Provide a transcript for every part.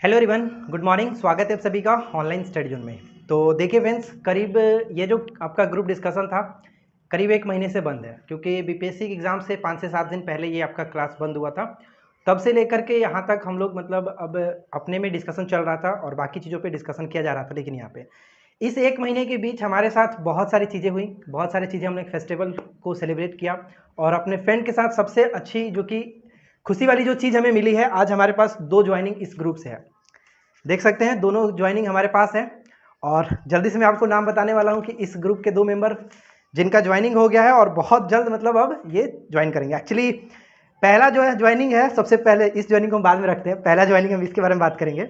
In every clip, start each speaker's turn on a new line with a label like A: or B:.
A: Hello everyone, good morning. स्वागत है आप सभी का ऑनलाइन स्टडी जोन में। तो देखिए फ्रेंड्स, करीब ये जो आपका ग्रुप डिस्कशन था करीब 1 महीने से बंद है, क्योंकि बीपीएससी के एग्ज़ाम से 5 से 7 दिन पहले ये आपका क्लास बंद हुआ था। तब से लेकर के यहाँ तक हम लोग मतलब अब अपने में डिस्कशन चल रहा था और बाकी चीज़ों पे डिस्कशन किया जा रहा था। लेकिन यहाँ पे इस 1 महीने के बीच हमारे साथ बहुत सारी चीज़ें हुई, बहुत सारी चीज़ें हमने फेस्टिवल को सेलिब्रेट किया और अपने फ्रेंड के साथ सबसे अच्छी जो कि खुशी वाली जो चीज़ हमें मिली है, आज हमारे पास 2 ज्वाइनिंग इस ग्रुप से है। देख सकते हैं दोनों ज्वाइनिंग हमारे पास है और जल्दी से मैं आपको नाम बताने वाला हूं कि इस ग्रुप के 2 मेंबर जिनका ज्वाइनिंग हो गया है और बहुत जल्द मतलब अब ये ज्वाइन करेंगे। एक्चुअली पहला जो है ज्वाइनिंग है, सबसे पहले इस ज्वाइनिंग को हम बाद में रखते हैं। पहला ज्वाइनिंग हम इसके बारे में बात करेंगे।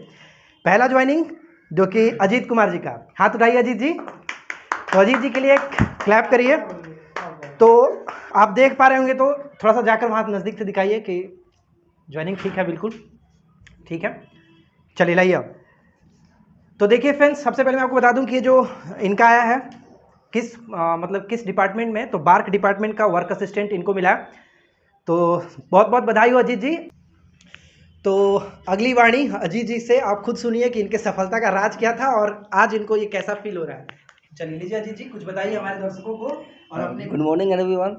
A: पहला ज्वाइनिंग जो कि अजीत कुमार जी का, हाथ उठाइए अजीत जी। तो अजीत जी के लिए एक क्लैप करिए। तो आप देख पा रहे होंगे, तो थोड़ा सा जाकर वहाँ नज़दीक से दिखाइए कि ज्वाइनिंग ठीक है, बिल्कुल ठीक है। चलिए लाइए अब। तो देखिए फ्रेंड्स, सबसे पहले मैं आपको बता दूं कि ये जो इनका आया है मतलब किस डिपार्टमेंट में, तो बार्क डिपार्टमेंट का वर्क असिस्टेंट इनको मिला है। तो बहुत बहुत बधाई हो अजीत जी। तो अगली वाणी अजीत जी से आप खुद सुनिए कि इनके सफलता का राज क्या था और आज इनको ये कैसा फील हो रहा है। चलिए लीजिए अजीत जी, कुछ बताइए हमारे दर्शकों को और अपने।
B: Good morning everyone.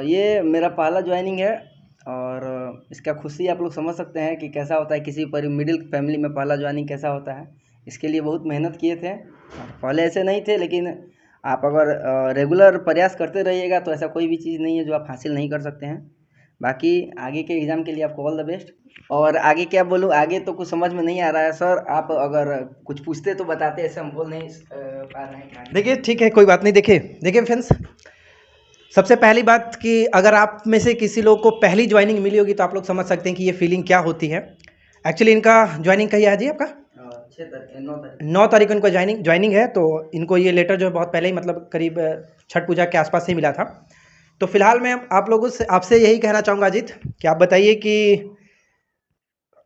B: ये मेरा पहला ज्वाइनिंग है और इसका खुशी आप लोग समझ सकते हैं कि कैसा होता है किसी पर मिडिल फैमिली में पहला ज्वाइनिंग कैसा होता है। इसके लिए बहुत मेहनत किए थे, पहले ऐसे नहीं थे, लेकिन आप अगर रेगुलर प्रयास करते रहिएगा तो ऐसा कोई भी चीज़ नहीं है जो आप हासिल नहीं कर सकते हैं। बाकी आगे के एग्ज़ाम के लिए आपको ऑल द बेस्ट। और आगे क्या बोलूँ, आगे तो कुछ समझ में नहीं आ रहा है सर। आप अगर कुछ पूछते तो बताते, ऐसे हम बोल नहीं पा रहे हैं।
A: देखिए ठीक है, कोई बात नहीं। देखिए फ्रेंड्स, सबसे पहली बात कि अगर आप में से किसी लोग को पहली ज्वाइनिंग मिली होगी तो आप लोग समझ सकते हैं कि ये फीलिंग क्या होती है। एक्चुअली इनका ज्वाइनिंग कही है जी आपका 9 तारीख को इनका ज्वाइनिंग है। तो इनको ये लेटर जो है बहुत पहले ही मतलब करीब छठ पूजा के आसपास ही मिला था। तो फिलहाल मैं आप लोगों से आपसे यही कहना चाहूँगा अजीत, कि आप बताइए कि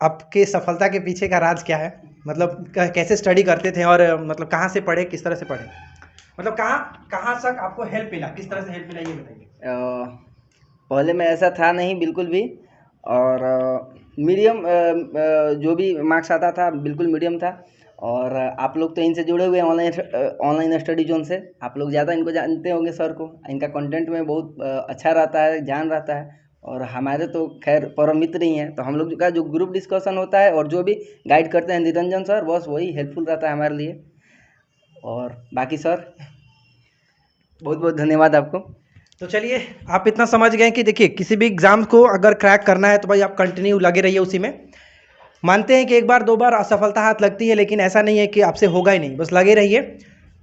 A: आपके सफलता के पीछे का राज क्या है। मतलब कैसे स्टडी करते थे और मतलब कहाँ से पढ़े, किस तरह से पढ़े, मतलब कहाँ कहाँ तक आपको हेल्प मिला, किस तरह से हेल्प मिला ये बताइए।
B: पहले में ऐसा था नहीं बिल्कुल भी, और मीडियम जो भी मार्क्स आता था बिल्कुल मीडियम था। और आप लोग तो इनसे जुड़े हुए हैं ऑनलाइन स्टडी जोन से, आप लोग ज़्यादा इनको जानते होंगे सर को। इनका कंटेंट में बहुत अच्छा रहता है, जान रहता है। और हमारे तो खैर परम मित्र ही हैं, तो हम लोग का जो ग्रुप डिस्कशन होता है और जो भी गाइड करते हैं निरंजन सर, बस वही हेल्पफुल रहता है हमारे लिए। और बाकी सर बहुत बहुत धन्यवाद आपको।
A: तो चलिए, आप इतना समझ गए कि देखिए किसी भी एग्ज़ाम को अगर क्रैक करना है तो भाई आप कंटिन्यू लगे रहिए उसी में। मानते हैं कि एक बार 2 बार असफलता हाथ लगती है, लेकिन ऐसा नहीं है कि आपसे होगा ही नहीं, बस लगे रहिए,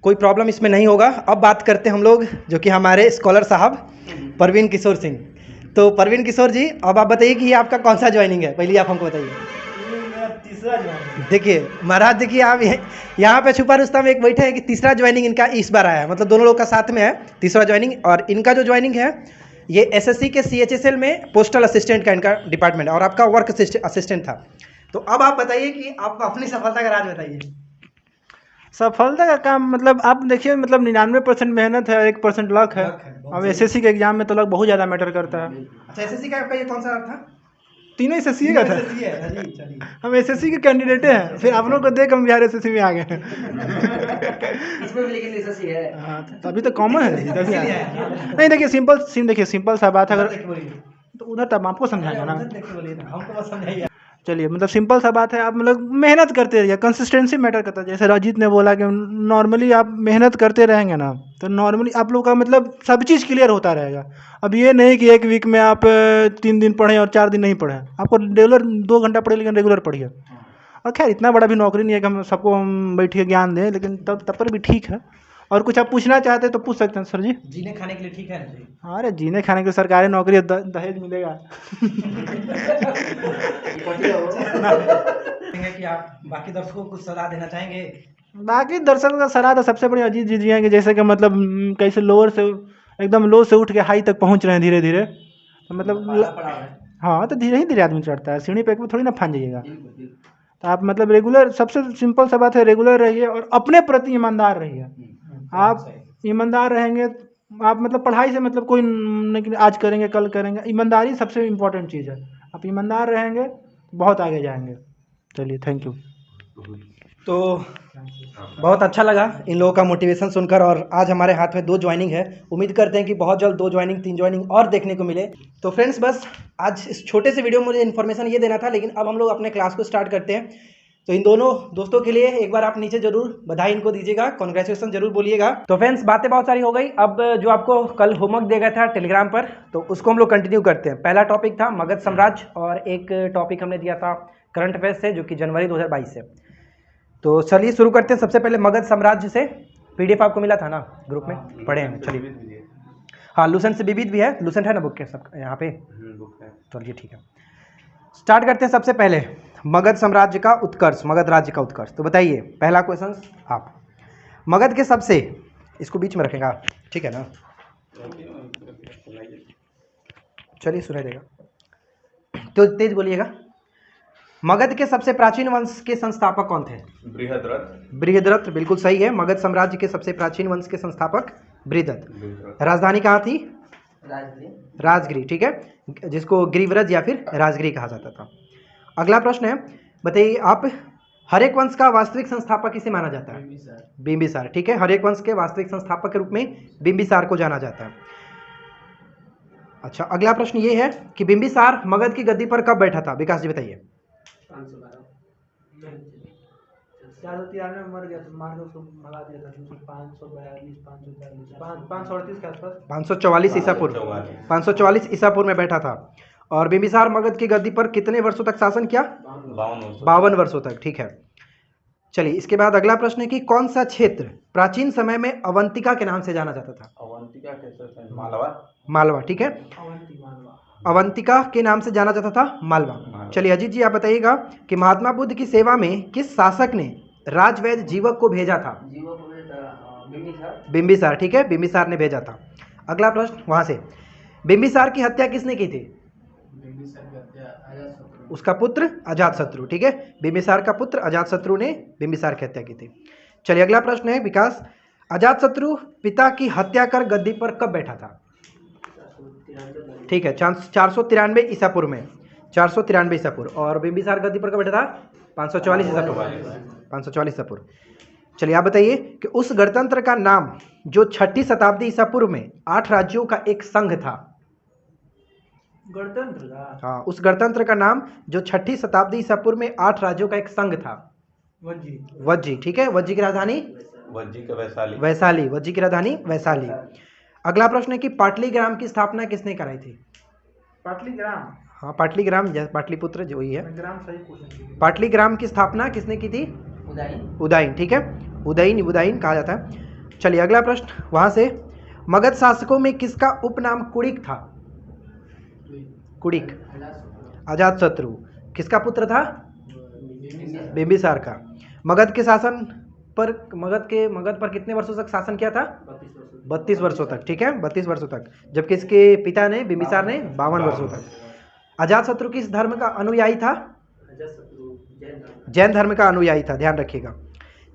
A: कोई प्रॉब्लम इसमें नहीं होगा। अब बात करते हैं हम लोग जो कि हमारे स्कॉलर साहब परवीन किशोर सिंह। तो परवीन किशोर जी, अब आप बताइए कि ये आपका कौन सा ज्वाइनिंग है, पहले आप हमको बताइए।
C: तीसरा ज्वाइनिंग।
A: देखिए महाराज, देखिए आप यहाँ पे छुपा रुस्तम एक बैठे हैं कि तीसरा ज्वाइनिंग इनका इस बार आया है, मतलब दोनों लोग का साथ में है तीसरा ज्वाइनिंग। और इनका जो ज्वाइनिंग है ये एसएससी के सीएचएसएल में पोस्टल असिस्टेंट का इनका डिपार्टमेंट है और आपका वर्क असिस्टेंट था। तो अब आप बताइए कि आप अपनी सफलता का राज बताइए।
C: सफलता का काम मतलब आप देखिए, मतलब 99% मेहनत है और 1% लक है। अब एसएससी के एग्जाम में तो लक बहुत ज़्यादा मैटर करता है।
A: अच्छा, एसएससी का आपका ये कौन सा था?
C: तीनों एसएससी का था। हम एसएससी के कैंडिडेट हैं, फिर आप लोग को देख हम बिहार एसएससी में आ गए हैं।
B: इसमें भी लेकिन एसएससी है।
C: हाँ, तभी तो कॉमन है जी, तभी आए हैं। नहीं देखिए, सिंपल सा बात है। अगर तो उधर तब आपको समझाना ना,
A: हमको बस समझाइए।
C: चलिए मतलब सिंपल सा बात है, आप मतलब मेहनत करते रहिए, कंसिस्टेंसी मैटर करता है। जैसे रजीत ने बोला कि नॉर्मली आप मेहनत करते रहेंगे ना, तो नॉर्मली आप लोग का मतलब सब चीज़ क्लियर होता रहेगा। अब ये नहीं कि एक वीक में आप 3 दिन पढ़ें और 4 दिन नहीं पढ़ें। आपको रेगुलर 2 घंटा पढ़े, लेकिन रेगुलर पढ़िए। और खैर इतना बड़ा भी नौकरी नहीं है कि हम सबको हम बैठिए ज्ञान दें, लेकिन तब पर भी ठीक है। और कुछ आप पूछना चाहते हैं तो पूछ सकते हैं सर जी।
A: जीने खाने के लिए ठीक है ना जी?
C: अरे जीने खाने के लिए सरकारी नौकरी है, दहेज मिलेगा।
A: कहेंगे कि आप बाकी दर्शकों को कुछ सलाह देना चाहेंगे?
C: बाकी दर्शकों का सलाह तो सबसे बड़ी अजीत जी जी हैं कि जैसे कि मतलब कैसे लोअर से एकदम लो से उठ के हाई तक पहुंच रहे हैं धीरे धीरे। तो मतलब हाँ, तो धीरे ही धीरे आदमी चढ़ता है, सीढ़ी पे एक में थोड़ी ना फंस जाइएगा। तो आप मतलब रेगुलर, सबसे सिंपल सा बात है, रेगुलर रहिए और अपने प्रति ईमानदार रहिए। आप ईमानदार रहेंगे, आप मतलब पढ़ाई से मतलब कोई नहीं कि आज करेंगे कल करेंगे। ईमानदारी सबसे इम्पोर्टेंट चीज़ है। आप ईमानदार रहेंगे बहुत आगे जाएंगे। चलिए, थैंक यू।
A: तो बहुत अच्छा लगा इन लोगों का मोटिवेशन सुनकर, और आज हमारे हाथ में 2 ज्वाइनिंग है। उम्मीद करते हैं कि बहुत जल्द 2 ज्वाइनिंग 3 ज्वाइनिंग और देखने को मिले। तो फ्रेंड्स, बस आज इस छोटे से वीडियो में मुझे इन्फॉर्मेशन ये देना था, लेकिन अब हम लोग अपने क्लास को स्टार्ट करते हैं। तो इन दोनों दोस्तों के लिए एक बार आप नीचे जरूर बधाई इनको दीजिएगा, कॉन्ग्रेचुलेसन जरूर बोलिएगा। तो फ्रेंड्स, बातें बहुत सारी हो गई। अब जो आपको कल होमवर्क दिया गया था टेलीग्राम पर, तो उसको हम लोग कंटिन्यू करते हैं। पहला टॉपिक था मगध साम्राज्य, और एक टॉपिक हमने दिया था करंट अफेयर्स से, जो कि जनवरी 2022 से। तो चलिए शुरू करते हैं। सबसे पहले मगध साम्राज्य से पीडीएफ आपको मिला था ना ग्रुप में, पढ़े हैं? चलिए, हाँ, लूसेंट से विविध भी है। लूसेंट है ना बुक के सब यहाँ पे? चलिए ठीक है, स्टार्ट करते हैं। सबसे पहले मगध साम्राज्य का उत्कर्ष, मगध राज्य का उत्कर्ष। तो बताइए, पहला क्वेश्चन आप, मगध के सबसे, इसको बीच में रखेगा, ठीक है ना? चलिए सुनाई देगा तो तेज बोलिएगा। मगध के सबसे प्राचीन वंश के संस्थापक कौन थे?
D: बृहद्रथ।
A: बृहद्रथ बिल्कुल सही है। मगध साम्राज्य के सबसे प्राचीन वंश के संस्थापक बृहद्रथ। राजधानी कहाँ थी? राजगिरी, ठीक है, जिसको गिरिव्रज या फिर राजगिरी कहा जाता था। अगला प्रश्न है, बताइए आप, हर एक वंश का वास्तविक संस्थापक किसे माना जाता है? बिंबिसार, ठीक है। हर एक वंश के वास्तविक संस्थापक के रूप में बिंबिसार को जाना जाता है। अच्छा, अगला प्रश्न ये है कि बिंबिसार मगध की गद्दी पर कब बैठा था? विकास जी बताइए।
C: 493 में मर गया, तो मार के उसको भगा दिया था। 542, 538 के आसपास,
A: 544 ईसा पूर्व, 544 ईसा पूर्व में बैठा था। और बिंबिसार मगध की गद्दी पर कितने वर्षों तक शासन किया? 52 वर्षों तक, ठीक है। चलिए, इसके बाद अगला प्रश्न है कि कौन सा क्षेत्र प्राचीन समय में अवंतिका के नाम से जाना जाता था?
D: अवंतिका कैसे? मालवा।
A: मालवा, ठीक है, अवंतिका के नाम से जाना जाता था मालवा। चलिए अजीत जी, आप बताइएगा कि महात्मा बुद्ध की सेवा में किस शासक ने राजवैद्य जीवक को भेजा था? बिंबिसार, ठीक है, बिंबिसार ने भेजा था। अगला प्रश्न वहां से, बिंबिसार की हत्या किसने की थी? उसका पुत्र अजातशत्रु, ठीक है, बिंबिसार का पुत्र अजातशत्रु ने बिंबिसार की हत्या की थी। चलिए अगला प्रश्न है विकास, अजातशत्रु पिता की हत्या कर गद्दी पर कब बैठा था? ठीक है, 493 ईसा पूर्व में, 493 ईसा पूर्व। और बिंबिसार गद्दी पर कब बैठा था? 544 ईसा पूर्व, 544 ईसा पूर्व। चलिए आप बताइए कि उस गणतंत्र का नाम जो 6ठी शताब्दी ईसा पूर्व में 8 राज्यों का एक संघ था।
C: गणतंत्र का,
A: हाँ, उस गणतंत्र का नाम जो 6ठी शताब्दी ईसा पूर्व में 8 राज्यों का एक संघ था। वज्जी, ठीक है, वज्जी की राजधानी
D: वज्जी का वैशाली।
A: वैशाली, वज्जी की राजधानी वैशाली। अगला प्रश्न है कि पाटलीग्राम की स्थापना किसने कराई थी?
C: पाटलीग्राम,
A: हाँ, पाटलीग्राम, पाटलिपुत्र जो ही है।
C: ग्राम सही क्वेश्चन।
A: पाटलीग्राम की स्थापना किसने की थी? उदयन, ठीक है, उदयन कहा जाता है। चलिए अगला प्रश्न वहां से, मगध शासकों में किसका उपनाम कुड़िक था? कुड़िक, अजातशत्रु किसका पुत्र था? बिंबिसार का। मगध के शासन पर, मगध पर कितने वर्षों तक शासन किया था? 32 वर्षों तक, ठीक है, 32 वर्षों तक, जबकि इसके पिता ने, बिंबिसार ने 52 वर्षों तक। अजातशत्रु किस धर्म का अनुयायी था? जैन धर्म का अनुयायी था, ध्यान रखिएगा।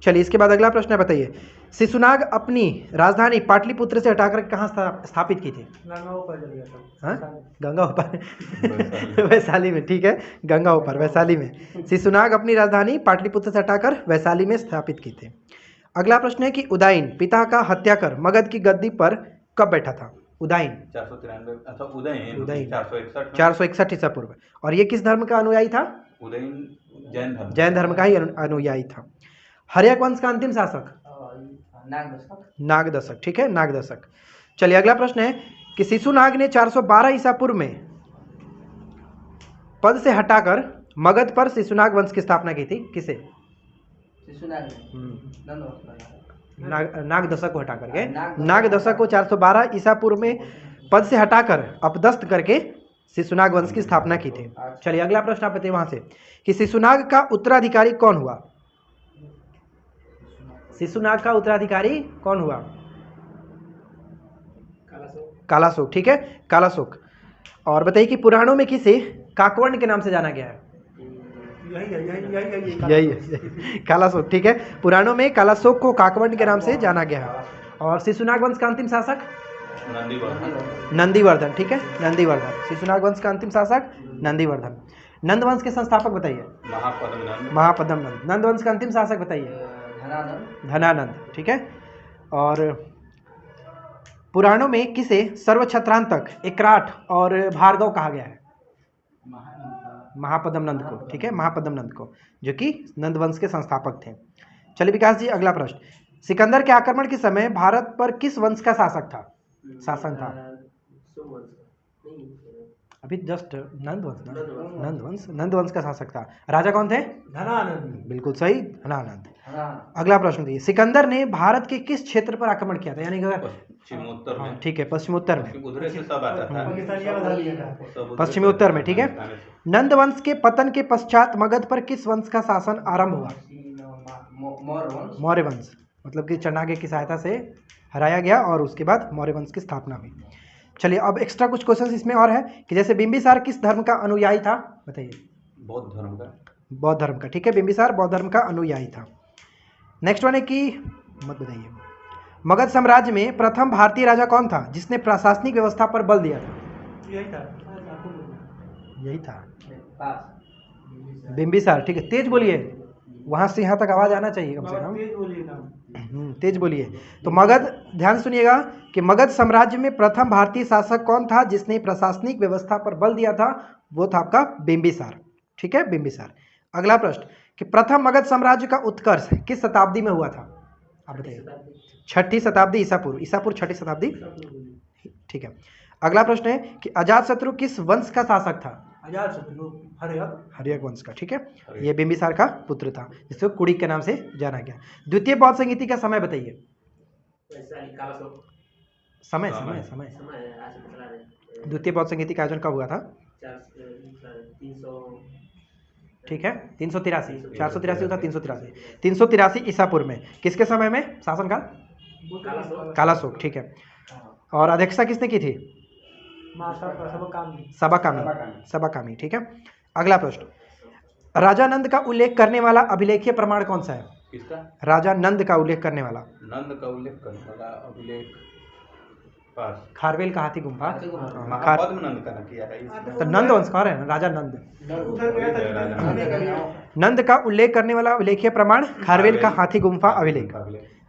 A: चलिए इसके बाद अगला प्रश्न है, बताइए शिशुनाग अपनी राजधानी पाटलिपुत्र से हटाकर कहाँ स्थापित की थी?
C: गंगा ऊपर चल गया था।
A: हाँ, गंगा ऊपर वैशाली में, ठीक है, गंगा ऊपर वैशाली में। शिशुनाग अपनी राजधानी पाटलिपुत्र से हटाकर वैशाली में स्थापित की थी। अगला प्रश्न है कि उदयन पिता का हत्या कर मगध की गद्दी पर कब बैठा था? उदयन
D: 493, अच्छा उदयन
A: 461 ईसा पूर्व। और ये किस धर्म का अनुयायी था?
D: उदयन
A: जैन धर्म का ही अनुयायी था। हर्यक वंश का अंतिम शासक? नागदशक, ठीक है, नागदशक। चलिए अगला प्रश्न है कि शिशुनाग ने 412 ईसा पूर्व में पद से हटाकर मगध पर शिशुनाग वंश की स्थापना की थी। किसे? नागदशक को हटा करके, नागदशक को 412 ईसा पूर्व में पद से हटाकर अपदस्थ करके शिशुनाग वंश की स्थापना की थी। चलिए अगला प्रश्न आप बताइए वहां से कि शिशुनाग का उत्तराधिकारी कौन हुआ? शिशुनाग का उत्तराधिकारी कौन हुआ? कालाशोक, ठीक है, कालाशोक। और बताइए कि पुराणों में किसे काकवर्ण के नाम से जाना गया है? यही कालाशोक, ठीक है, पुराणों में कालाशोक को काकवर्ण के नाम से जाना गया है। और शिशुनाग वंश का अंतिम शासक? नंदीवर्धन, ठीक है, नंदीवर्धन। शिशुनाग वंश का अंतिम शासक नंदीवर्धन। नंद वंश के संस्थापक बताइए।
D: महापद्म नंद।
A: महापद्म नंद। नंद वंश का अंतिम शासक बताइए।
B: धनानंद।
A: धनानंद, ठीक है। और पुराणों में किसे सर्वछत्रांतक, एकराट और भार्गव कहा गया है? महापद्म नंद को, ठीक है, महापद्म नंद को, जो कि नंद वंश के संस्थापक थे। चलिए विकास जी, अगला प्रश्न। सिकंदर के आक्रमण के समय भारत पर किस वंश का शासन था? अभी जस्ट नंद वंश ना? नंद वंश का शासक था। राजा कौन थे?
C: धनानंद।
A: बिल्कुल सही, धनानंद। अगला प्रश्न देखिए, सिकंदर ने भारत के किस क्षेत्र पर आक्रमण किया था? यानी कि
D: पश्चिमोत्तर में।
A: ठीक है, पश्चिमोत्तर में,
D: उधर से सब आता था। सब उधर
A: पश्चिमी उत्तर में, ठीक है।
D: से।
A: नंद वंश के पतन के पश्चात मगध पर किस वंश का शासन आरंभ हुआ? मौर्य वंश, मतलब कि चाणक्य की सहायता से हराया गया और उसके बाद मौर्य वंश की स्थापना हुई। चलिए अब एक्स्ट्रा कुछ क्वेश्चंस इसमें और है कि जैसे बिंबिसार किस धर्म का अनुयायी था? बताइए।
D: बौद्ध धर्म का।
A: बौद्ध धर्म का, ठीक है, बिंबिसार बौद्ध धर्म का अनुयायी था। नेक्स्ट वन है कि मत बताइए, मगध साम्राज्य में प्रथम भारतीय राजा कौन था जिसने प्रशासनिक व्यवस्था पर बल दिया था? यही था बिंबिसार, ठीक है। तेज बोलिए, वहां से यहाँ तक आवाज आना चाहिए कम से कम। तेज बोलिए। तो मगध, ध्यान सुनिएगा कि मगध साम्राज्य में प्रथम भारतीय शासक कौन था जिसने प्रशासनिक व्यवस्था पर बल दिया था? वो था आपका बिंबिसार, ठीक है, बिंबिसार। अगला प्रश्न कि प्रथम मगध साम्राज्य का उत्कर्ष किस शताब्दी में हुआ था? आप बताइए। 6ठी शताब्दी ईसा पूर्व। ईसा पूर्व 6ठी शताब्दी, ठीक है। अगला प्रश्न है कि अजातशत्रु किस वंश का शासक था?
C: अजातशत्रु
A: हर्यक वंश का, ठीक है। ये बिंबिसार का पुत्र था जिसको कुड़िक के नाम से जाना गया। द्वितीय बौद्ध संहिता का समय बताइए। समय समय समय द्वितीय बौद्ध संहिता का आयोजन कब हुआ था? ठीक है, 383, 483 था, 383, 383 ईसा पूर्व में। किसके समय में शासनकाल? कालाशोक, ठीक है। और अध्यक्षता किसने की थी? सबाकामी, ठीक है। अगला प्रश्न, राजा नंद का उल्लेख करने वाला अभिलेखीय प्रमाण कौन सा है?
D: किसका?
A: राजा नंद का उल्लेख करने वाला।
D: नंद का उल्लेख करने वाला अभिलेख पास
A: खारवेल का हाथी गुम्फा।
D: महापद्म नंद का न किया है इसमें।
A: तो नंद वंश कौन है? राजा नंद। नंद का उल्लेख करने वाला अभिलेखीय प्रमाण खारवेल का हाथी गुम्फा अभिलेख।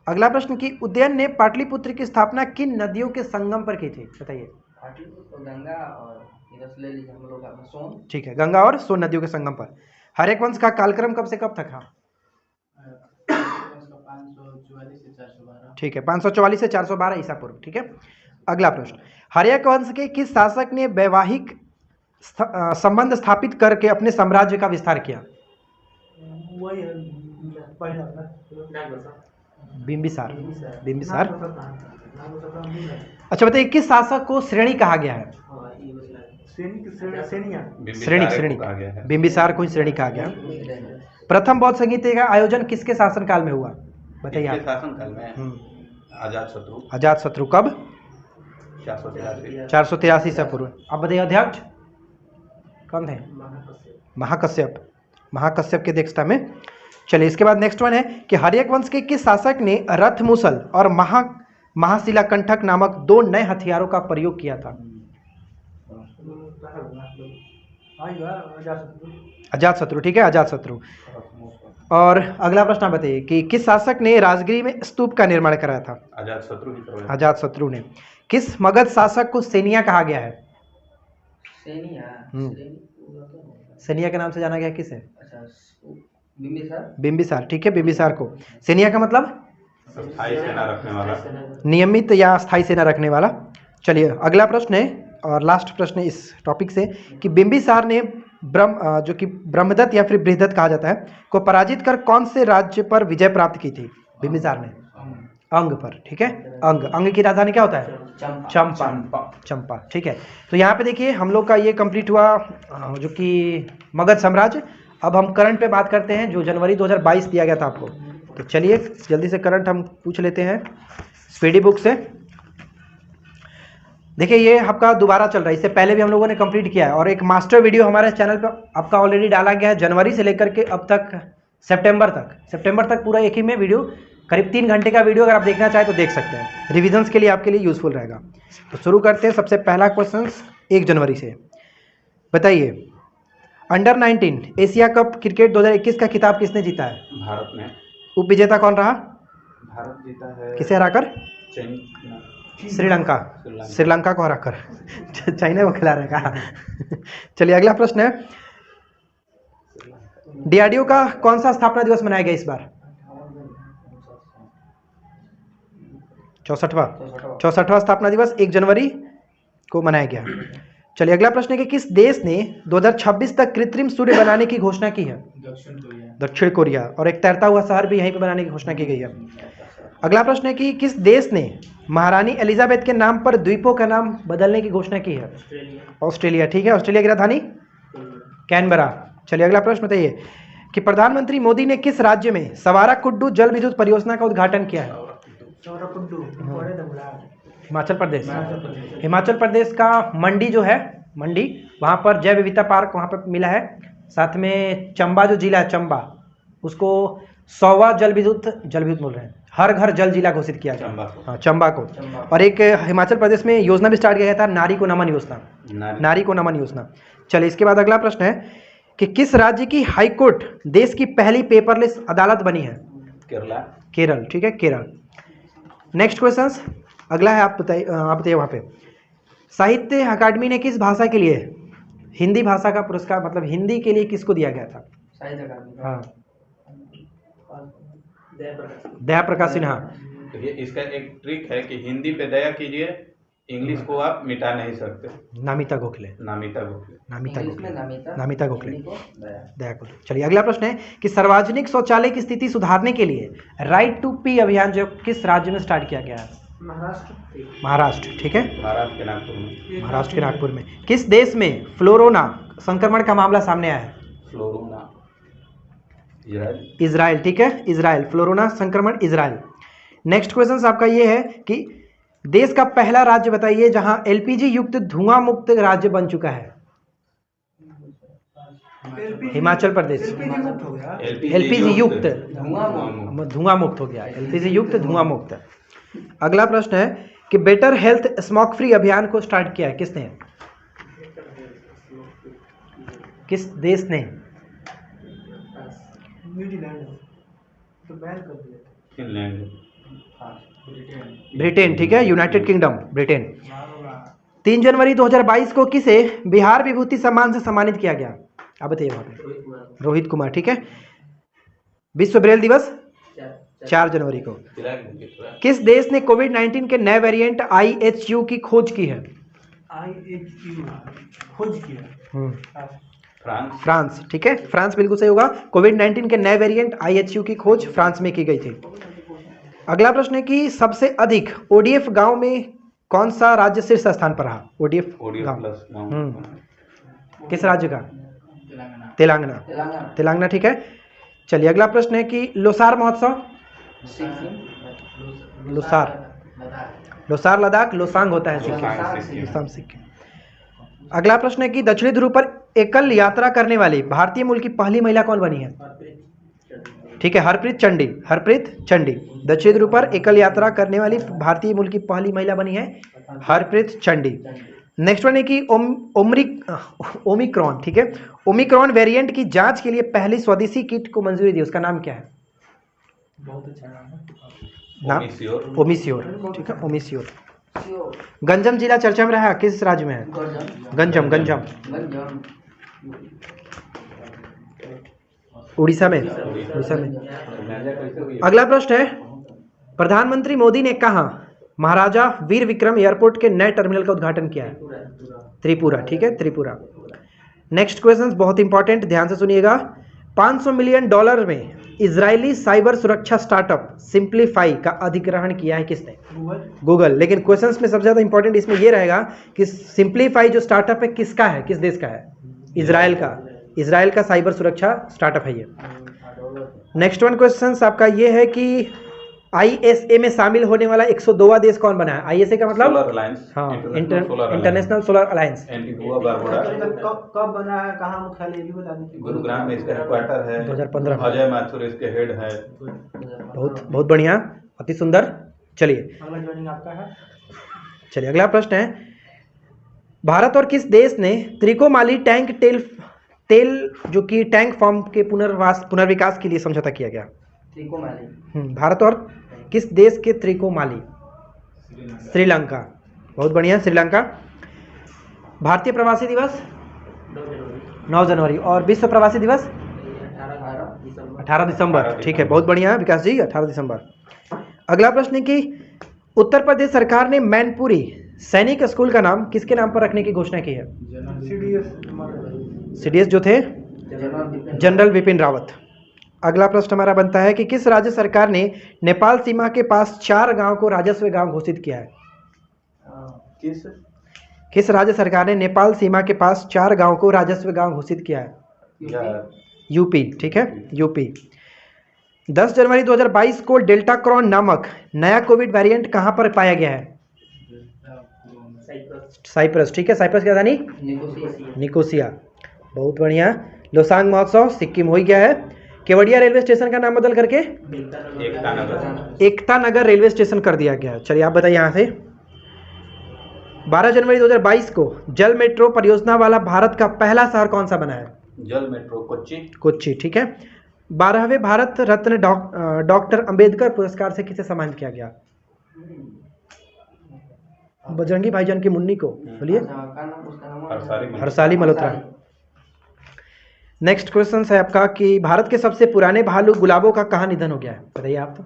A: अगला प्रश्न कि उदयन ने पाटलिपुत्र की स्थापना किन नदियों के संगम पर की थी? बताइए।
B: गंगा और इधर से ले लीजिए हम लोग अपना सोन।
A: ठीक है, गंगा और सोन नदियों के संगम पर। हर्यक वंश का कालक्रम कब से कब तक था? ठीक है, 544 से 412 ईसा पूर्व, ठीक है। अगला प्रश्न, हर्यक वंश के किस शासक ने वैवाहिक संबंध स्थापित करके अपने साम्राज्य का विस्तार किया? बिंबिसार। बिंबिसार। अच्छा बताइए, किस शासक को श्रेणी कहा गया है? श्रेणी बिंबिसार को श्रेणी कहा गया। प्रथम बौद्ध संहिता का आयोजन किसके शासनकाल में हुआ? बताइए आप।
D: शासनकाल में अजातशत्रु।
A: अजातशत्रु कब?
D: 483
A: ईसा पूर्व। अब बताइए अध्यक्ष कौन थे? महाकश्यप। महाकश्यप के अध्यक्षता में। चलिए इसके बाद नेक्स्ट वन है कि हर्यक वंश के किस शासक ने रथ मूसल और महाशिलाकंठक नामक 2 नए हथियारों का प्रयोग किया था? अजातशत्रु, ठीक है, अजातशत्रु। और अगला प्रश्न बताइए कि किस शासक ने राजगिरी में स्तूप का निर्माण कराया था? अजातशत्रु ने। किस मगध शासक को सेनिया कहा गया है? सेनिया के नाम से जाना गया किस है? बिंबिसार, ठीक है, बिंबिसार को। सेनिया का मतलब
D: स्थायी सेना रखने वाला,
A: नियमित या स्थायी सेना रखने वाला। चलिए अगला प्रश्न है और लास्ट प्रश्न है इस टॉपिक से कि बिंबिसार ने जो कि ब्रह्मदत्त या फिर बृहदत्त कहा जाता है को पराजित कर कौन से राज्य पर विजय प्राप्त की थी? बिंबिसार ने अंग पर, ठीक है, अंग की राजधानी क्या होता है? चंपा, ठीक है। तो यहाँ पे देखिए हम लोग का ये कंप्लीट हुआ जो कि मगध साम्राज्य। अब हम करंट पे बात करते हैं जो जनवरी 2022 दिया गया था आपको। तो चलिए जल्दी से करंट हम पूछ लेते हैं स्पीडी बुक से। देखिए ये आपका दोबारा चल रहा है, इससे पहले भी हम लोगों ने कंप्लीट किया है और एक मास्टर वीडियो हमारे चैनल पर आपका ऑलरेडी डाला गया है जनवरी से लेकर के अब तक सितंबर तक पूरा एक ही में वीडियो, करीब 3 घंटे का वीडियो अगर आप देखना चाहें तो देख सकते हैं। रिविजन्स के लिए आपके लिए यूजफुल रहेगा। तो शुरू करते हैं। सबसे पहला क्वेश्चन 1 जनवरी से। बताइए अंडर 19 एशिया कप क्रिकेट 2021 का खिताब किसने जीता है?
D: भारत ने।
A: उप विजेता कौन रहा?
D: भारत जीता है।
A: किसे हराकर? श्रीलंका। श्रीलंका को हराकर चाइना को खिला रहे का। चलिए अगला प्रश्न है, डीआरडीओ का कौन सा स्थापना दिवस मनाया गया इस बार? 64वां स्थापना दिवस 1 जनवरी को मनाया गया। चलिए अगला प्रश्न है कि किस देश ने 2026 तक कृत्रिम सूर्य बनाने की घोषणा की है? दक्षिण कोरिया। और एक तैरता हुआ शहर भी यहीं पे बनाने की घोषणा की गई है। अगला प्रश्न है कि किस देश ने महारानी एलिजाबेथ के नाम पर द्वीपों का नाम बदलने की घोषणा की है? ऑस्ट्रेलिया। ठीक है, ऑस्ट्रेलिया की राजधानी कैनबरा। चलिए अगला प्रश्न बताइए कि प्रधानमंत्री मोदी ने किस राज्य में सवारा कुड्डू जल विद्युत परियोजना का उद्घाटन किया है? हिमाचल प्रदेश। हिमाचल प्रदेश का मंडी जो है, मंडी, वहाँ पर जैव विविधता पार्क वहाँ पर मिला है। साथ में चंबा जो जिला है, चंबा, उसको 100वां जल विद्युत बोल रहे हैं, हर घर जल जिला घोषित किया गया। हाँ, चंबा को। और एक हिमाचल प्रदेश में योजना भी स्टार्ट किया गया था, नारी को नमन योजना। नारी को नमन योजना। चलिए इसके बाद अगला प्रश्न है कि किस राज्य की हाई कोर्ट देश की पहली पेपरलेस अदालत बनी है? केरल। ठीक है, केरल। नेक्स्ट क्वेश्चन अगला है, आप बताइए वहाँ पे साहित्य अकादमी ने किस भाषा के लिए हिंदी भाषा का पुरस्कार, मतलब हिंदी के लिए किसको दिया गया था?
B: साहित्य अकादमी।
A: हाँ, दया प्रकाश सिन्हा।
D: तो ये इसका एक ट्रिक है कि हिंदी पे दया कीजिए, इंग्लिश को आप मिटा नहीं सकते।
A: नामिता गोखले।
D: नामिता गोखले।
A: नामिता गोखले। दया को। चलिए अगला प्रश्न है कि सार्वजनिक शौचालय की स्थिति सुधारने के लिए राइट टू पी अभियान जो किस राज्य में स्टार्ट किया गया है? महाराष्ट्र। ठीक है,
D: महाराष्ट्र के नागपुर में।
A: महाराष्ट्र के नागपुर में। किस देश में फ्लोरोना संक्रमण का मामला सामने आया है?
D: Flurona,
A: Israel. ठीक है, इजराइल। फ्लोरोना संक्रमण इजराइल। नेक्स्ट क्वेश्चन आपका ये है कि देश का पहला राज्य बताइए जहां एलपीजी युक्त धुआं मुक्त राज्य बन चुका है? हिमाचल प्रदेश। एलपीजी युक्त धुआं मुक्त हो गया, एलपीजी युक्त धुआं मुक्त। अगला प्रश्न है कि बेटर हेल्थ स्मोक फ्री अभियान को स्टार्ट किया है किसने? किस देश ने? ब्रिटेन। ठीक है, यूनाइटेड किंगडम, ब्रिटेन। 3 जनवरी 2022 को किसे बिहार विभूति सम्मान से सम्मानित किया गया? आप बताइए वहाँ पे। रोहित कुमार। ठीक है। विश्व ब्रेल दिवस 4 जनवरी को। किस देश ने कोविड-19 के नए वेरिएंट IHU की खोज की है? फ्रांस। ठीक है, फ्रांस बिल्कुल सही होगा। कोविड-19 के नए वेरिएंट IHU की खोज फ्रांस में की गई थी। अगला प्रश्न है कि सबसे अधिक ODF गांव में कौन सा राज्य शीर्ष स्थान पर रहा? ODF गांव किस राज्य का? तेलंगाना। ठीक है। चलिए अगला प्रश्न है कि लोसार महोत्सव, लोसार लद्दाख, लोसांग होता है सिक्किम। अगला प्रश्न है कि दक्षिणी ध्रुव पर एकल यात्रा करने वाली भारतीय मूल की पहली महिला कौन बनी है? ठीक है, हरप्रीत चंडी। दक्षिणी ध्रुव पर एकल यात्रा करने वाली भारतीय मूल की पहली महिला बनी है हरप्रीत चंडी। नेक्स्ट वन है कि ओमिक्रॉन। ठीक है, ओमिक्रॉन वेरिएंट की जांच के लिए पहली स्वदेशी किट को मंजूरी दी, उसका नाम क्या है? बहुत अच्छा नाम है, ओमिश्योर। ठीक है, ओमिश्योर। गंजम जिला चर्चा में रहा, किस राज्य में है? गंजम। उड़ीसा में। अगला प्रश्न है, प्रधानमंत्री मोदी ने कहा महाराजा वीर विक्रम एयरपोर्ट के नए टर्मिनल का उद्घाटन किया है? त्रिपुरा। ठीक है, त्रिपुरा। नेक्स्ट क्वेश्चन बहुत इंपॉर्टेंट, ध्यान से सुनिएगा। $500 मिलियन में इजरायली साइबर सुरक्षा स्टार्टअप सिंप्लीफाई का अधिग्रहण किया है किसने? गूगल। लेकिन क्वेश्चंस में सबसे ज़्यादा इंपॉर्टेंट इसमें यह रहेगा कि सिंप्लीफाई जो स्टार्टअप है किसका है, किस देश का है? इजराइल का। इजराइल का साइबर सुरक्षा स्टार्टअप है ये। नेक्स्ट वन क्वेश्चन आपका ये है कि ISA में शामिल होने वाला 102वां देश कौन बना है? ISA का मतलब इंटरनेशनल सोलर अलायंस।
C: कब बना है, कहाँ मुख्यालय, भी बता दीजिए।
D: गुरुग्राम में इसका हेडक्वार्टर है। 2015 में। अजय माथुर इसके हेड है।
A: बहुत बढ़िया, अति सुंदर। चलिए
C: अगला ज्वाइनिंग आपका है।
A: चलिए अगला प्रश्न है, भारत और किस देश ने त्रिकोमाली टैंक तेल जो कि टैंक फॉर्म के पुनर्विकास के लिए समझौता किया गया?
B: त्रिकोमाली।
A: भारत और किस देश के त्रिकोमाली? श्रीलंका। बहुत बढ़िया, श्रीलंका। भारतीय प्रवासी दिवस 9 जनवरी और विश्व प्रवासी दिवस 18 दिसंबर। ठीक है, बहुत बढ़िया विकास जी, 18 दिसंबर। अगला प्रश्न है कि उत्तर प्रदेश सरकार ने मैनपुरी सैनिक स्कूल का नाम किसके नाम पर रखने की घोषणा की है? सीडीएस जो थे जनरल विपिन रावत। अगला प्रश्न हमारा बनता है कि किस राज्य सरकार ने नेपाल सीमा के पास 4 गांव को राजस्व गांव घोषित किया है? किस राज्य सरकार ने नेपाल सीमा के पास 4 गांव को राजस्व गांव घोषित किया है? यूपी। ठीक है, यूपी। 10 जनवरी 2022 को डेल्टा क्रॉन नामक नया कोविड वेरिएंट कहां पर पाया गया है? साइप्रस। ठीक है, साइप्रस की राजधानी निकोसिया। बहुत बढ़िया। लोसांग महोत्सव सिक्किम हो ही गया है। केवड़िया रेलवे स्टेशन का नाम बदल करके एकता नगर रेलवे स्टेशन कर दिया गया है। चलिए आप बताइए यहाँ से। 12 जनवरी 2022 को जल मेट्रो परियोजना वाला भारत का पहला शहर कौन सा बना है?
D: जल मेट्रो कोच्चि।
A: कोच्चि। ठीक है। 12वें भारत रत्न डॉक्टर अंबेडकर पुरस्कार से किसे सम्मानित किया गया? बजरंगी भाईजान की मुन्नी को। बोलिए। हरसाली मल्होत्रा। नेक्स्ट क्वेश्चन है आपका कि भारत के सबसे पुराने भालू गुलाबों का कहाँ निधन हो गया है? बताइए आप।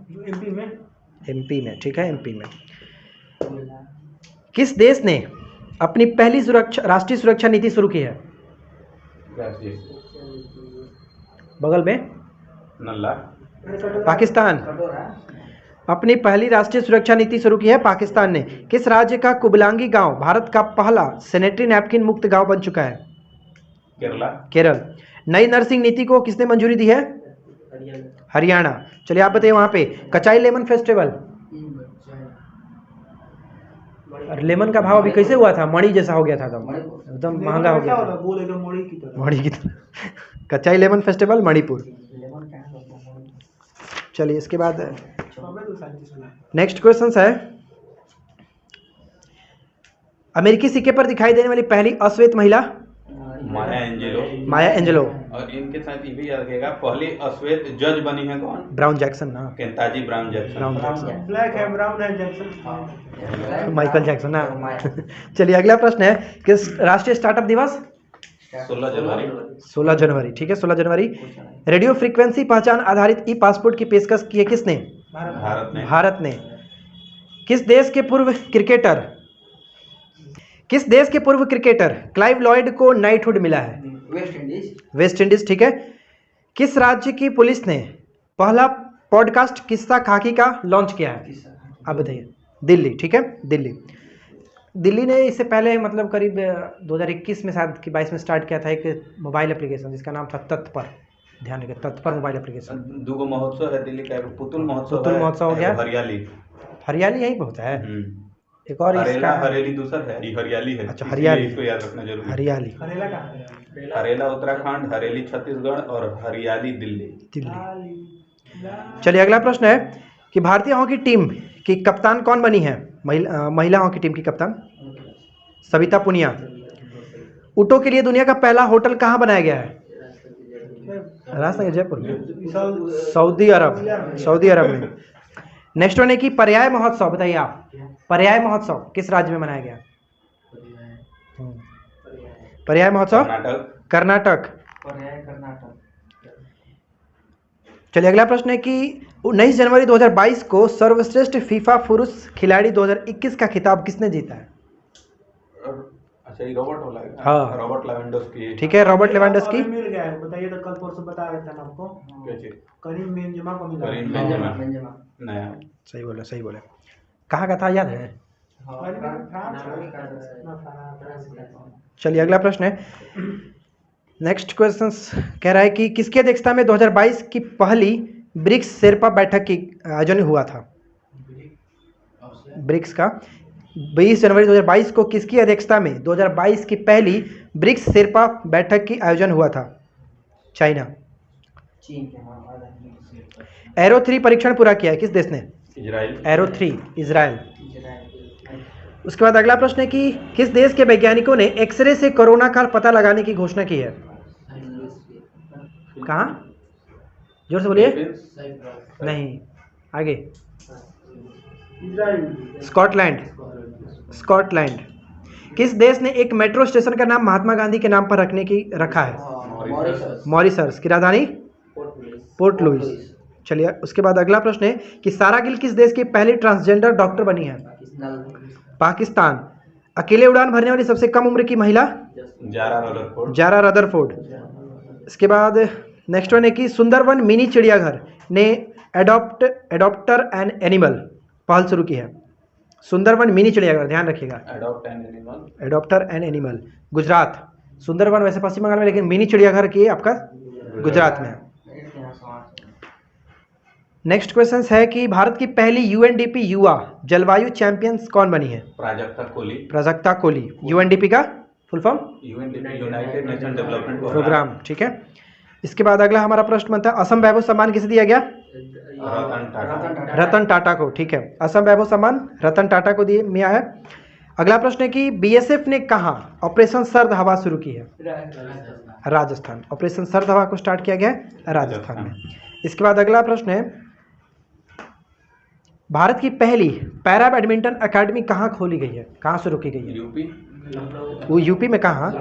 A: एमपी में। ठीक है, एमपी में। किस देश ने अपनी पहली राष्ट्रीय सुरक्षा नीति शुरू की है? बगल में
D: नल्ला।
A: पाकिस्तान। अपनी पहली राष्ट्रीय सुरक्षा नीति शुरू की है पाकिस्तान ने। किस राज्य का कुबलांगी गांव भारत का पहला सैनिटरी नैपकिन मुक्त गांव बन चुका है?
D: केरला।
A: केरल। नई नर्सिंग नीति को किसने मंजूरी दी है? हरियाणा। चलिए आप बताइए वहां पे कचाई लेमन फेस्टिवल, लेमन का भाव अभी कैसे हुआ था? मणि जैसा हो गया था, एकदम महंगा हो गया था, मणि की तरह। कचाई लेमन फेस्टिवल मणिपुर। चलिए इसके बाद नेक्स्ट क्वेश्चन है, अमेरिकी सिक्के पर दिखाई देने वाली पहली अश्वेत महिला? माया एंजेलो।
D: और इनके साथ ये भी याद रखिएगा, पहली अश्वेत जज बनी है कौन?
A: ब्राउन जैक्सन ना,
D: केंताजी ब्राउन जैक्सन।
C: ब्लैक है, ब्राउन है, जैक्सन,
A: माइकल जैक्सन ना। चलिए अगला प्रश्न है, किस राष्ट्रीय स्टार्टअप दिवस?
D: 16 जनवरी।
A: 16 जनवरी। ठीक है, 16 जनवरी। रेडियो फ्रीक्वेंसी पहचान आधारित ई पासपोर्ट की पेशकश की है किसने? भारत ने। किस देश के पूर्व क्रिकेटर क्लाइव लॉयड को नाइटहुड मिला है? West Indies. ठीक है। किस राज्य की पुलिस ने पहला पॉडकास्ट किस्सा खाकी का लॉन्च किया है? आप बताइए। दिल्ली। ठीक है, दिल्ली ने इससे पहले मतलब करीब 2021 में शायद कि 22 में स्टार्ट किया था एक मोबाइल एप्लीकेशन जिसका नाम था तत्पर। ध्यान रखिए, तत्पर मोबाइल एप्लीकेशन।
D: 2 महोत्सव है दिल्ली का, पुतुल महोत्सव
A: हो गया,
D: हरियाली
A: यहीं पे होता है। एक और इसका
D: हरेली दूसरा है, ये हरियाली है।
A: अच्छा, हरियाली,
D: इसको याद रखना जरूरी।
A: हरियाली।
D: हरेला उत्तराखंड, हरेली छत्तीसगढ़ और हरियाली दिल्ली।
A: चलिए अगला प्रश्न है कि भारतीय हॉकी टीम की कप्तान कौन बनी है? महिला हॉकी टीम की कप्तान सविता पुनिया। ऊँटों के लिए दुनिया का पहला होटल कहाँ बनाया गया है? राजस्थान, जयपुर में, सऊदी अरब में। नेक्स्ट वन है कि पर्याय महोत्सव, बताइए आप। पर्याय महोत्सव किस राज्य में मनाया गया? पर्याय महोत्सव कर्नाटक। चलिए अगला प्रश्न है कि 19 जनवरी 2022 को सर्वश्रेष्ठ फीफा पुरुष खिलाड़ी 2021 का खिताब किसने जीता है?
D: अच्छा, ये रॉबर्ट वाला है।
A: हाँ,
D: रॉबर्ट लेवेंडोस्की।
A: ठीक है, रॉबर्ट लेवेंडोस्की।
C: मिल गया है, बताइए तो कल परसों बता रहे थे आपको। करीम बेंजेमा को मिला।
D: करीम बेंजेमा नया।
A: सही बोले। कहाँ का था याद है? चलिए अगला प्रश्न है, नेक्स्ट क्वेश्चन कह रहा है कि किसकी अध्यक्षता में 2022 की पहली ब्रिक्स शेरपा बैठक की आयोजन हुआ था? ब्रिक्स का 20 जनवरी 2022 को किसकी अध्यक्षता में 2022 की पहली ब्रिक्स शेरपा बैठक की आयोजन हुआ था? चाइना। एरो 3 परीक्षण पूरा किया है किस देश ने?
D: इजराइल।
A: Arrow 3 Israel. उसके बाद अगला प्रश्न है कि किस देश के वैज्ञानिकों ने एक्सरे से कोरोना का पता लगाने की घोषणा की है? कहाँ? जोर से बोलिए।
D: फिलिपींस।
A: नहीं, आगे। स्कॉटलैंड। स्कॉटलैंड। किस देश ने एक मेट्रो स्टेशन का नाम महात्मा गांधी के नाम पर रखा है?
D: मॉरिशस।
A: मॉरिशस की राजधानी पोर्ट लुइस। चलिए, उसके बाद अगला प्रश्न है कि सारा गिल किस देश की पहली ट्रांसजेंडर डॉक्टर बनी है? पाकिस्तान। अकेले उड़ान भरने वाली सबसे कम उम्र की महिला? Zara Rutherford. इसके बाद नेक्स्ट वन है कि सुंदरवन मिनी चिड़ियाघर ने एडॉप्टर एन एनिमल पहल शुरू की है। सुंदरवन मिनी चिड़ियाघर, ध्यान रखिएगा, adopter an animal, Gujarat. Sundarvan वैसे पश्चिम बंगाल में, लेकिन मिनी चिड़ियाघर की आपका गुजरात में है। नेक्स्ट क्वेश्चन है कि भारत की पहली यूएनडीपी युवा जलवायु चैंपियंस कौन बनी है? प्राजक्ता कोली। यूएनडीपी का full form?
D: United Nation Development
A: Programme. ठीक है। इसके बाद अगला हमारा प्रश्न बनता है असम वैभव सम्मान किसे दिया गया? रतन टाटा को। ठीक है, असम वैभव सम्मान रतन टाटा को दिया है। अगला प्रश्न है कि बीएसएफ ने कहाँ ऑपरेशन सर्द हवा शुरू की है? राजस्थान। ऑपरेशन सर्द हवा को स्टार्ट किया गया है राजस्थान में। इसके बाद अगला प्रश्न है भारत की पहली पैरा बैडमिंटन अकेडमी कहाँ खोली गई है? कहाँ शुरू की गई है?
D: यूपी।
A: वो यूपी में कहाँ?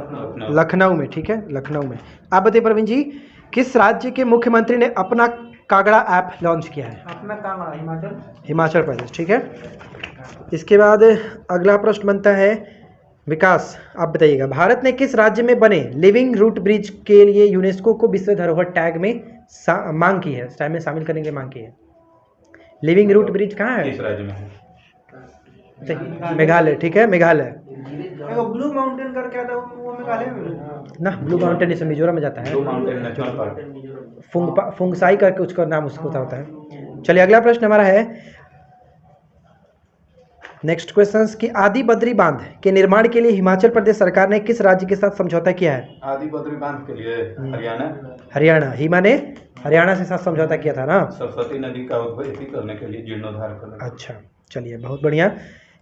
A: लखनऊ में। ठीक है, लखनऊ में। आप बताइए प्रवीण जी, किस राज्य के मुख्यमंत्री ने अपना कागड़ा ऐप लॉन्च किया है?
C: अपना कागड़ा
A: हिमाचल प्रदेश। ठीक है। इसके बाद अगला प्रश्न बनता है विकास, आप बताइएगा, भारत ने किस राज्य में बने लिविंग रूट ब्रिज के लिए यूनेस्को को विश्व धरोहर टैग में मांग की है, इस टाइम में शामिल करने की मांग की है? लिविंग रूट ब्रिज कहाँ है?
D: किस राज्य में है?
A: मेघालय। ठीक है, मेघालय
C: ब्लू माउंटेन करके आता है, वो मेघालय में
A: ना। ब्लू माउंटेन इसे मिजोरम में जाता है।
D: Blue Mountain National Park.
A: फुंगसाई करके उसका नाम उसको होता है। चलिए, अगला प्रश्न हमारा है नेक्स्ट क्वेश्चन कि आदि बद्री बांध के निर्माण के लिए हिमाचल प्रदेश सरकार ने किस राज्य के साथ समझौता किया है?
D: आदि बद्री बांध के लिए
A: हरियाणा। हिमा ने हरियाणा से साथ समझौता किया था ना,
D: सरस्वती नदी का उद्वहन करने के लिए, जीर्णोद्धार करने।
A: अच्छा, चलिए, बहुत बढ़िया।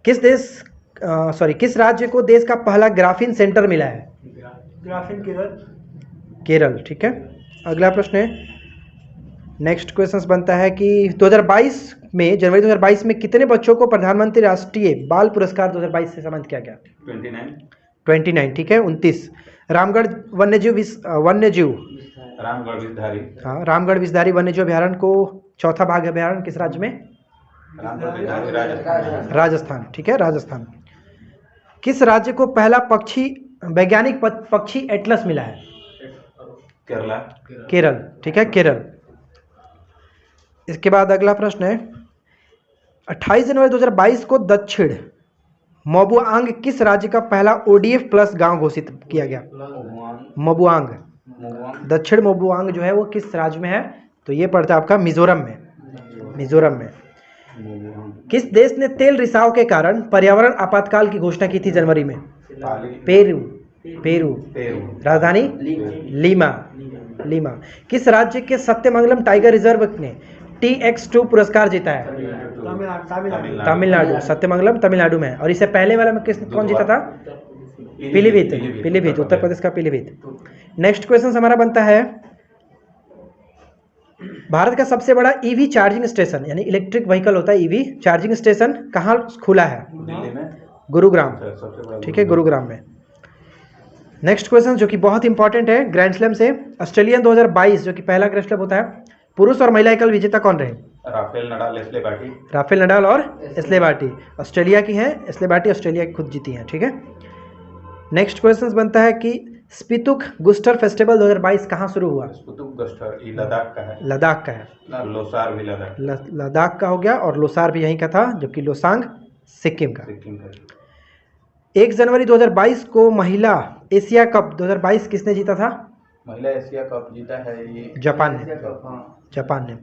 A: किस राज्य को देश का पहला ग्राफीन सेंटर मिला है?
C: ग्राफीन
A: केरल। ठीक है। अगला प्रश्न है नेक्स्ट क्वेश्चन बनता है कि 2022 में जनवरी 2022 में कितने बच्चों को प्रधानमंत्री राष्ट्रीय बाल पुरस्कार 2022 से सम्मानित किया गया? 29। ठीक है, 29। रामगढ़ रामगढ़ विषधारी वन्यजीव अभयारण्य को चौथा भाग अभयारण्य किस राज्य में? राजस्थान। ठीक है, राजस्थान। किस राज्य को पहला वैज्ञानिक पक्षी एटलस मिला है? केरल। ठीक है, केरल। इसके बाद अगला प्रश्न है 28 जनवरी 2022 को दक्षिण मोबुआंग किस राज्य का पहला ODF प्लस गांव घोषित किया गया? मोबुआंग। दक्षिण मोबुआंग जो है वो किस राज्य में है? तो ये पड़ता है आपका मिजोरम में। किस देश ने तेल रिसाव के कारण पर्यावरण आपातकाल की घोषणा की थी जनवरी में? पेरू। राजधानी लीमा। किस राज्य के सत्यमंगलम टाइगर रिजर्व ने TX2 पुरस्कार जीता है? तमिलनाडु। सत्यमंगलम तमिलनाडु में है। और इससे पहले वाला में कौन जीता था? पीलीभीत, उत्तर प्रदेश का पीलीभीत। नेक्स्ट क्वेश्चन हमारा बनता है भारत का सबसे बड़ा EV चार्जिंग स्टेशन, यानी इलेक्ट्रिक व्हीकल होता है EV चार्जिंग स्टेशन, कहाँ खुला है?
D: दिल्ली में,
A: गुरुग्राम। ठीक है, गुरुग्राम में। नेक्स्ट क्वेश्चन जो कि बहुत इंपॉर्टेंट है ग्रैंड स्लैम से, ऑस्ट्रेलियन 2022 जो कि पहला ग्रैंड स्लैम होता है, पुरुष और महिला एकल विजेता कौन रहे?
D: राफेल
A: नडाल और एस्ले बार्टी ऑस्ट्रेलिया की हैं, एस्ले बार्टी ऑस्ट्रेलिया की खुद जीती हैं। ठीक है। नेक्स्ट क्वेश्चन बनता है कि स्पितुक गुस्टर फेस्टिवल 2022 कहाँ शुरू हुआ? लद्दाख का है।
D: लोसार भी
A: लद्दाख का हो गया, और लोसार भी यहीं का था, जबकि लोसांग सिक्किम का। 1 जनवरी 2022 को महिला एशिया कप 2022 किसने जीता था?
D: महिला एशिया कप जीता है ये
A: जापान ने।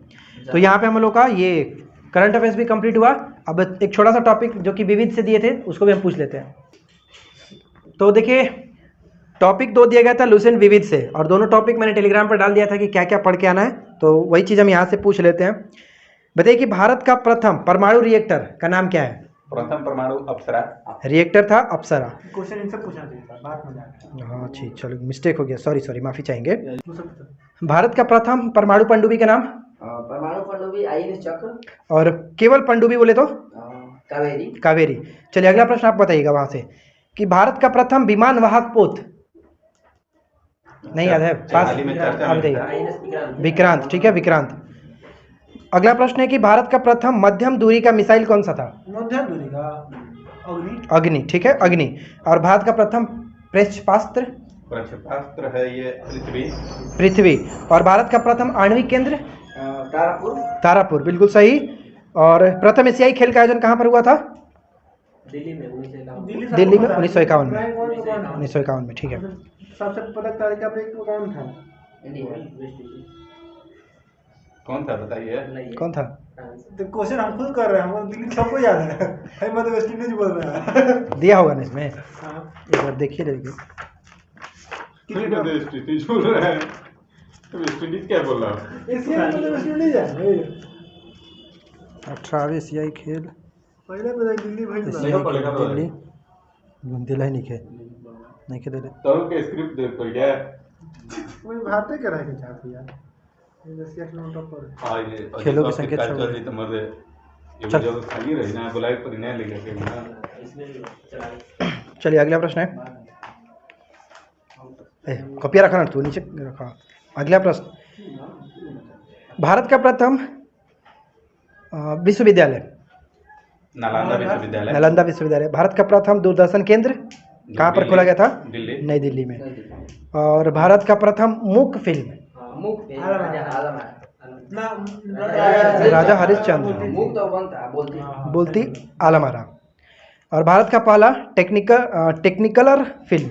A: तो यहाँ पे हम लोग का ये करंट अफेयर्स भी कंप्लीट हुआ। अब एक छोटा सा टॉपिक जो कि विविध से दिए थे उसको भी हम पूछ लेते हैं। तो देखिए, टॉपिक 2 दिया गया था लुसेंट विविध से, और दोनों टॉपिक मैंने टेलीग्राम पर डाल दिया था कि क्या क्या पढ़ के आना है, तो वही चीज़ हम यहाँ से पूछ लेते हैं। बताइए कि भारत का प्रथम परमाणु रिएक्टर का नाम क्या है?
D: प्रथम परमाणु अप्सरा।
A: रिएक्टर था अप्सरा।
C: क्वेश्चन इनसे पूछना चाहिए था, बात में जाके।
A: हाँ ठीक, चलो मिस्टेक हो गया, सॉरी माफ़ी चाहेंगे। भारत का प्रथम परमाणु पनडुब्बी का नाम?
B: परमाणु पनडुब्बी आईएनएस चक्र।
A: और केवल पनडुब्बी बोले तो?
B: कावेरी।
A: कावेरी। चलिए अगला प्रश्न आप बताइएगा वहां से कि भारत का प्रथम विमान वाहक पोत? नहीं याद है, पास
D: हाल ही में चर्चा
A: आप
D: में
A: बताइए।
B: आईएनएस
A: विक्रांत, ठीक है विक्रांत। अगला प्रश्न है कि भारत का प्रथम मध्यम दूरी का मिसाइल कौन सा था?
C: मध्यम दूरी का अग्नि।
A: अग्नि, ठीक है अग्नि। और भारत का प्रथम प्रक्षेपास्त्र?
D: प्रक्षेपास्त्र है ये पृथ्वी।
A: पृथ्वी। और भारत का प्रथम आणविक केंद्र?
B: तारापुर।
A: तारापुर, बिल्कुल सही। और प्रथम एशियाई खेल का आयोजन कहाँ पर हुआ था?
B: दिल्ली में 1951।
A: दिल्ली में 1951 में। 1951 में, ठीक है।
C: सबसे पदक तालिका पे कौन था?
B: इंडिया।
D: कौन था बताइए?
A: कौन था?
C: तो क्वेश्चन हम खुद कर रहे हैं, हमको दिल्ली सबको याद है। हम मतलब वेस्ट इंडीज बोल रहे हैं।
A: दिया होगा ना इसमें,
C: हाँ।
A: एक बार देखिए लेके।
D: वेस्ट इंडीज बोल रहा है तो वेस्ट इंडीज क्या बोल रहा है?
C: एशिया में वेस्ट इंडीज है।
A: 18वें एशियाई खेल
C: पहले पता दिल्ली भाई
A: एशियाई
D: पड़ेगा
A: खेल
D: तो
A: दिल्ली दिल्ली नहीं खे दे
D: तो के स्क्रिप्ट देख तो क्या
C: वही भारतीय के रह के चाहती यार। ये एशिया के नंबर पर
D: हां ये
A: खेलों की संख्या
D: चल रही तुम्हारे ये
A: चल।
D: जो खाली रही ना बुलाई पर नहीं लेके के ना।
A: चलिए अगला प्रश्न है। कॉपिया रखा ना, तू नीचे रखा। अगला प्रश्न, भारत का प्रथम विश्वविद्यालय?
D: नालंदा विश्वविद्यालय।
A: नालंदा विश्वविद्यालय। भारत का प्रथम दूरदर्शन केंद्र कहाँ पर खोला गया था?
D: दिल्ली।
A: नई दिल्ली में। और भारत का प्रथम मूक फिल्म? राजा हरिश्चंद्र।
B: मुक्त और बनता
A: बोलती आलमारा। और भारत का पहला Technicolor film?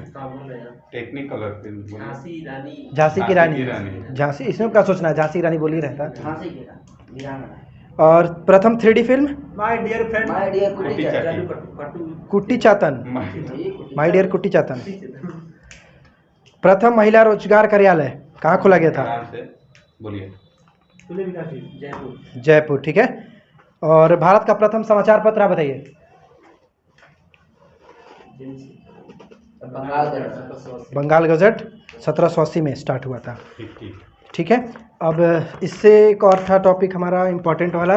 D: Technicolor film.
A: Jhansi की रानी। झांसी, इसमें क्या सोचना है, झांसी की रानी बोल ही रहता।
B: झांसी की रानी।
A: और प्रथम 3D फिल्म?
C: My dear friend.
B: My dear
A: Kutty Chathan. My dear Kutty Chathan. प्रथम महिला रोजगार कार्यालय कहाँ खोला गया था?
D: आराम से बोलिए।
B: जयपुर।
A: जयपुर, ठीक है। और भारत का प्रथम समाचार पत्र आप बताइए। बंगाल गजट 1780 में स्टार्ट हुआ था।
D: ठीक।
A: ठीक है। अब इससे एक और था टॉपिक हमारा इम्पोर्टेंट वाला,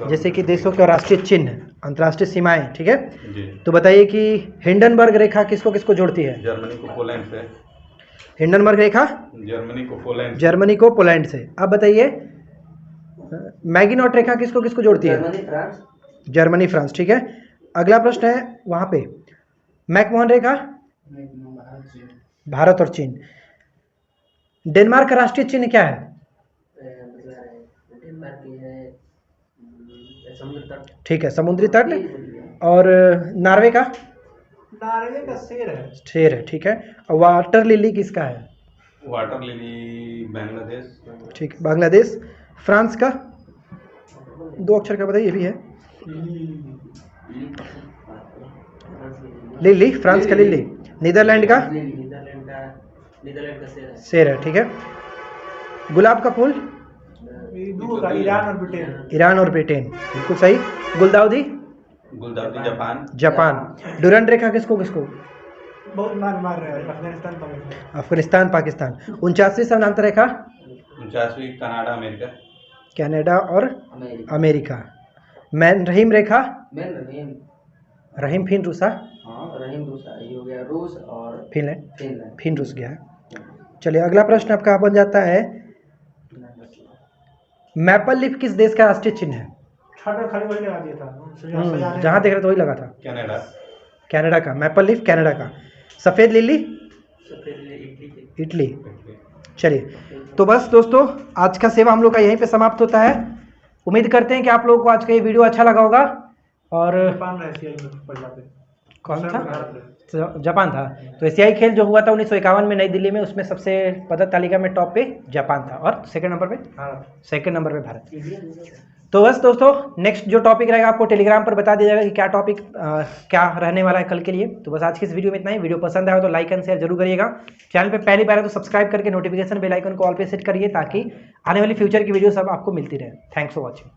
A: जैसे कि देशों के राष्ट्रीय चिन्ह, अंतर्राष्ट्रीय सीमाएं, ठीक है।
D: जी।
A: तो बताइए कि हिंडनबर्ग रेखा किसको किसको जोड़ती है?
D: जर्मनी को पोलैंड से।
A: हिंडनबर्ग रेखा
D: जर्मनी को पोलैंड।
A: जर्मनी को पोलैंड से। अब बताइए मैगिनॉट रेखा किसको किसको जोड़ती है?
B: Germany France.
A: जर्मनी फ्रांस, ठीक है। अगला प्रश्न है वहाँ पे मैकमोहन रेखा? भारत और चीन। डेनमार्क का राष्ट्रीय चिन्ह क्या है? ठीक है, समुद्री तट। और नॉर्वे का?
C: नार्वे का शेर है।
A: शेर है, ठीक है। और वाटर लिली किसका है?
D: Water lily Bangladesh.
A: ठीक, बांग्लादेश। फ्रांस का 2 अक्षर का बताइए, ये भी है लिली, फ्रांस का लिली। नीदरलैंड का? शेर है, ठीक है। गुलाब का फूल?
C: ईरान और ब्रिटेन।
A: ईरान और ब्रिटेन, बिल्कुल सही। गुलदाउदी?
D: गुलदाउदी जापान।
A: जापान। डुरंड रेखा किसको किसको?
C: बहुत मार रहे हैं, अफगानिस्तान पाकिस्तान।
A: अफगानिस्तान पाकिस्तान। 49वीं समानांतर रेखा?
D: 49वीं कनाडा अमेरिका।
A: कनाडा और अमेरिका। मैन रहीम रेखा? रहीम फिन रूसा?
B: रहीम रूसा, ये हो गया रूस और
A: फिनलैंड। फिन रूस गया है। चलिए अगला प्रश्न आपका बन जाता है, मैपल लीफ किस देश का राष्ट्रीय चिन्ह है?
C: खाली वही लगा दिया था।
A: जहाँ देख रहे थे वही लगा था।
D: कनाडा।
A: कनाडा का मैपल लीफ, कनाडा का। सफ़ेद लिली? इटली। चलिए तो बस दोस्तों, आज का सेवा हम लोग का यहीं पे समाप्त होता है। उम्मीद करते हैं कि आप लोगों को आज का ये वीडियो अच्छा लगा होगा। और कौन था? जापान था। तो एशियाई खेल जो हुआ था 1951 में नई दिल्ली में, उसमें सबसे पदक तालिका में टॉप पे जापान था और सेकंड नंबर पे भारत। तो बस दोस्तों, नेक्स्ट जो टॉपिक रहेगा आपको टेलीग्राम पर बता दिया जाएगा कि क्या टॉपिक क्या रहने वाला है कल के लिए। तो बस आज की इस वीडियो में इतना ही। वीडियो पसंद आया तो लाइक एंड शेयर जरूर करिएगा। चैनल पे पहली बार है तो सब्सक्राइब करके नोटिफिकेशन बेल आइकन को ऑल पे सेट करिए, ताकि आने वाली फ्यूचर की वीडियो सब आपको मिलती रहे। Thanks for watching.